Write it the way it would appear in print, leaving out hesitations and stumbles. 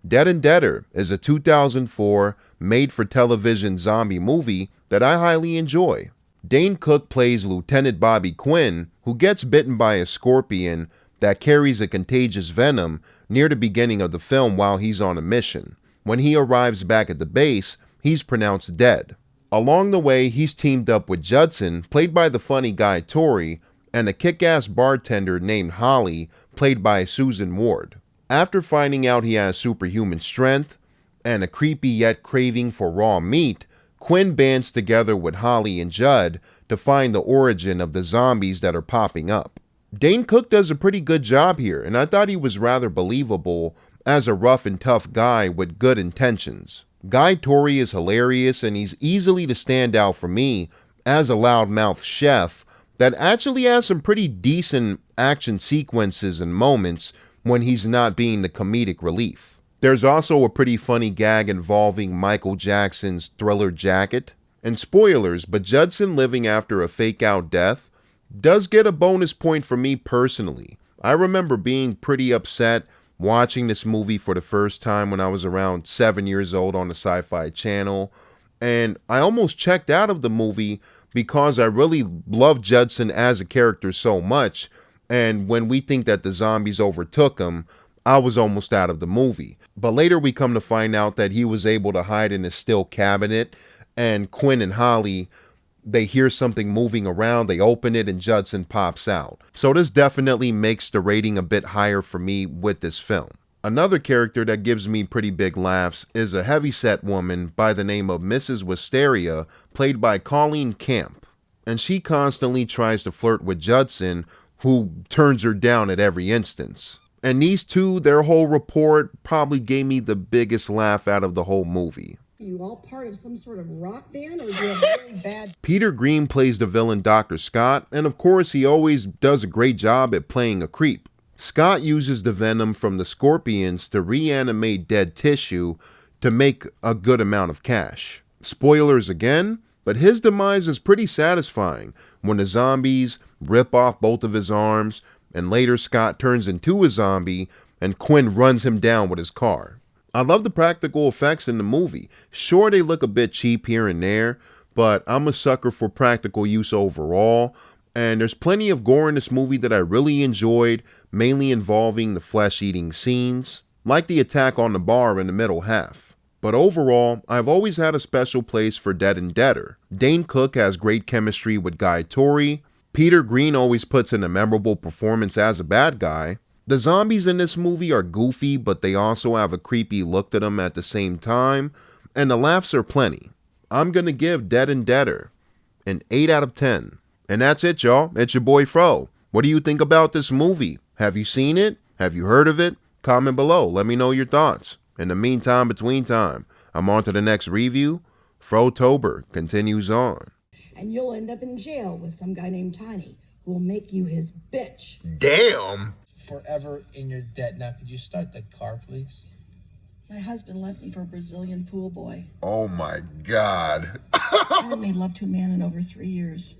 Dead and Deader is a 2004 made-for-television zombie movie that I highly enjoy. Dane Cook plays Lieutenant Bobby Quinn, who gets bitten by a scorpion that carries a contagious venom near the beginning of the film while he's on a mission. When he arrives back at the base, he's pronounced dead. Along the way, he's teamed up with Judson, played by the funny guy Tori, and a kick-ass bartender named Holly, played by Susan Ward. After finding out he has superhuman strength and a creepy yet craving for raw meat, Quinn bands together with Holly and Judd to find the origin of the zombies that are popping up. Dane Cook does a pretty good job here, and I thought he was rather believable as a rough and tough guy with good intentions. Guy Tori is hilarious, and he's easily the standout for me as a loudmouth chef that actually has some pretty decent action sequences and moments when he's not being the comedic relief. There's also a pretty funny gag involving Michael Jackson's Thriller jacket. And spoilers, but Judson living after a fake-out death does get a bonus point for me personally. I remember being pretty upset watching this movie for the first time when I was around 7 years old on the Sci-Fi Channel, and I almost checked out of the movie because I really love Judson as a character so much, and when we think that the zombies overtook him, I was almost out of the movie. But later we come to find out that he was able to hide in his steel cabinet, and Quinn and Holly, they hear something moving around, they open it, and Judson pops out. So this definitely makes the rating a bit higher for me with this film. Another character that gives me pretty big laughs is a heavyset woman by the name of Mrs. Wisteria, played by Colleen Camp. And she constantly tries to flirt with Judson, who turns her down at every instance. And these two, their whole rapport probably gave me the biggest laugh out of the whole movie. Are you all part of some sort of rock band, or do you have very bad... Peter Green plays the villain Dr. Scott, and of course he always does a great job at playing a creep. Scott uses the venom from the scorpions to reanimate dead tissue to make a good amount of cash. Spoilers again, but his demise is pretty satisfying when the zombies rip off both of his arms, and later Scott turns into a zombie and Quinn runs him down with his car. I love the practical effects in the movie. Sure, they look a bit cheap here and there, but I'm a sucker for practical use overall, and there's plenty of gore in this movie that I really enjoyed, mainly involving the flesh-eating scenes, like the attack on the bar in the middle half. But overall, I've always had a special place for Dead and Deader. Dane Cook has great chemistry with Guy Tori. Peter Green always puts in a memorable performance as a bad guy. The zombies in this movie are goofy, but they also have a creepy look to them at the same time, and the laughs are plenty. I'm gonna give Dead and Deader an 8 out of 10. And that's it, y'all. It's your boy Fro. What do you think about this movie? Have you seen it? Have you heard of it? Comment below. Let me know your thoughts. In the meantime, between time, I'm on to the next review. Frotober continues on. And you'll end up in jail with some guy named Tiny, who will make you his bitch. Damn! Forever in your debt. Now, could you start that car, please? My husband left me for a Brazilian pool boy. Oh my God. I haven't made love to a man in over 3 years.